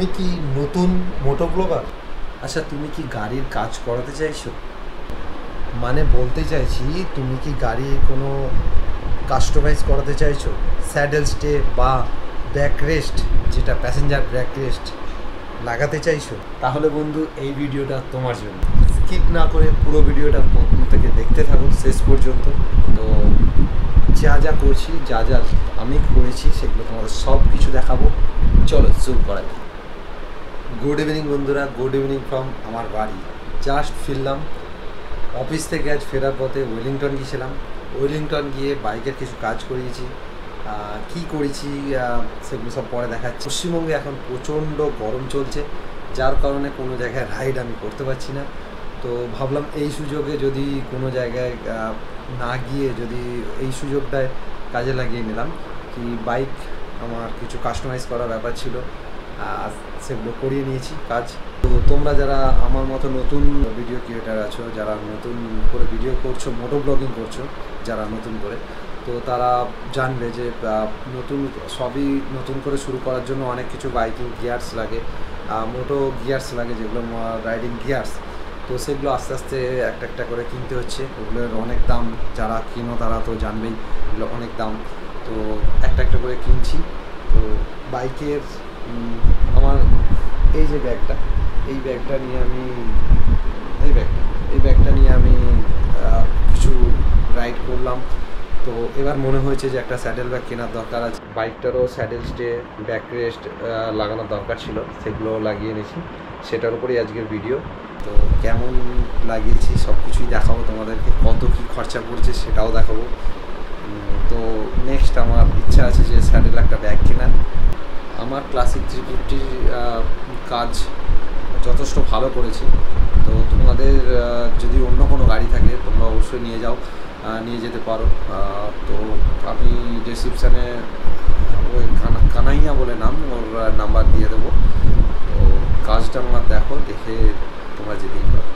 আমি কি নতুন মোটো ব্লগার? আচ্ছা, তুমি কি গাড়ির কাজ করাতে চাইছো? মানে বলতে চাইছি, তুমি কি গাড়ি কোনো কাস্টমাইজ করাতে চাইছো? স্যাডেল স্টে বা ব্যাক রেস্ট, যেটা প্যাসেঞ্জার ব্যাক রেস্ট লাগাতে চাইছো? তাহলে বন্ধু, এই ভিডিওটা তোমার জন্য। স্কিপ না করে পুরো ভিডিওটা প্রথম থেকে দেখতে থাকো শেষ পর্যন্ত। তো যা যা করছি, যা যা আমি করেছি, সেগুলো তোমাদের সব কিছু দেখাবো। চলো শুরু করা যাক। গুড ইভিনিং বন্ধুরা, গুড ইভিনিং ফ্রম আমার বাড়ি। জাস্ট ফিরলাম অফিস থেকে। আজ ফেরার পথে ওয়েলিংটন গিয়েছিলাম। ওয়েলিংটন গিয়ে বাইকের কিছু কাজ করিয়েছি। কি করেছি সেগুলো সব পরে দেখাচ্ছি। পশ্চিমবঙ্গে এখন প্রচণ্ড গরম চলছে, যার কারণে কোনো জায়গায় রাইড আমি করতে পারছি না। তো ভাবলাম এই সুযোগে যদি কোনো জায়গায় না গিয়ে যদি এই সুযোগটায় কাজে লাগিয়ে নিলাম। কি বাইক আমার কিছু কাস্টমাইজ করার ব্যাপার ছিল, সেগুলো করিয়ে নিয়েছি কাজ। তো তোমরা যারা আমার মতো নতুন ভিডিও ক্রিয়েটার আছো, যারা নতুন করে ভিডিও করছো, মোটো ব্লগিং করছো, যারা নতুন করে, তো তারা জানবে যে সবই নতুন করে শুরু করার জন্য অনেক কিছু বাইকিং গিয়ার্স লাগে, মোটো গিয়ার্স লাগে, যেগুলো রাইডিং গিয়ার্স। তো সেগুলো আস্তে আস্তে একটা একটা করে কিনতে হচ্ছে। ওগুলোর অনেক দাম, যারা কিনো তারা তো জানবেই এগুলো অনেক দাম। তো একটা একটা করে কিনছি। তো বাইকের আমার এই যে ব্যাগটা, এই ব্যাগটা নিয়ে আমি কিছু রাইড করলাম। তো এবার মনে হয়েছে যে একটা স্যাডেল ব্যাগ কেনার দরকার আছে। বাইকটারও স্যাডেল স্টে, ব্যাক রেস্ট লাগানোর দরকার ছিল, সেগুলো লাগিয়ে নিয়েছি। সেটার উপরেই আজকের ভিডিও। তো কেমন লাগিয়েছি সব কিছুই দেখাবো তোমাদেরকে, কত কী খরচা পড়ছে সেটাও দেখাবো। তো নেক্সট আমার ইচ্ছা আছে যে স্যাডেল একটা ব্যাগ কেনার। আমার ক্লাসিক 350 কাজ যথেষ্ট ভালো করেছি। তো তোমাদের যদি অন্য কোনো গাড়ি থাকে তোমরা অবশ্যই নিয়ে যেতে পারো। তো আমি ডেসক্রিপশানে ওই কানাইয়া বলে ওর নাম্বার দিয়ে দেবো। তো কাজটা আমার দেখে তোমরা যেতেই পারো।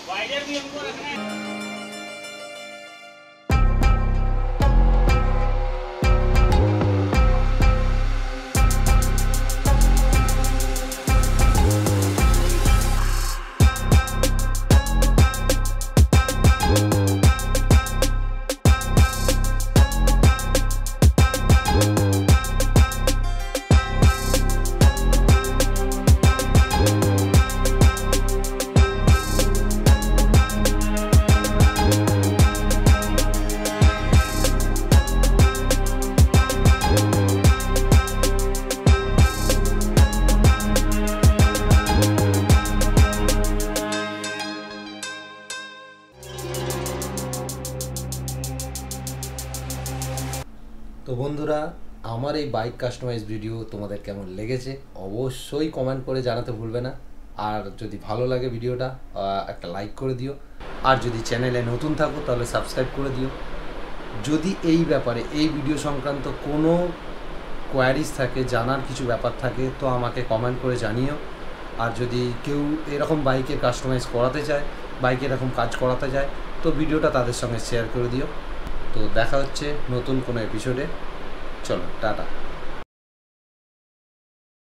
वाइडर भी हमको रखना है। বন্ধুরা, আমার এই বাইক কাস্টমাইজ ভিডিও তোমাদের কেমন লেগেছে অবশ্যই কমেন্ট করে জানাতে ভুলবে না। আর যদি ভালো লাগে ভিডিওটা একটা লাইক করে দিও। আর যদি চ্যানেলে নতুন থাকো তাহলে সাবস্ক্রাইব করে দিও। যদি এই ব্যাপারে এই ভিডিও সংক্রান্ত কোনো কোয়ারিজ থাকে, জানার কিছু ব্যাপার থাকে, তো আমাকে কমেন্ট করে জানিও। আর যদি কেউ এরকম বাইকের কাস্টমাইজ করাতে চায়, বাইকে এরকম কাজ করাতে চায়, তো ভিডিওটা তাদের সঙ্গে শেয়ার করে দিও। তো দেখা হচ্ছে নতুন কোনো এপিসোডে। চলো, টাটা।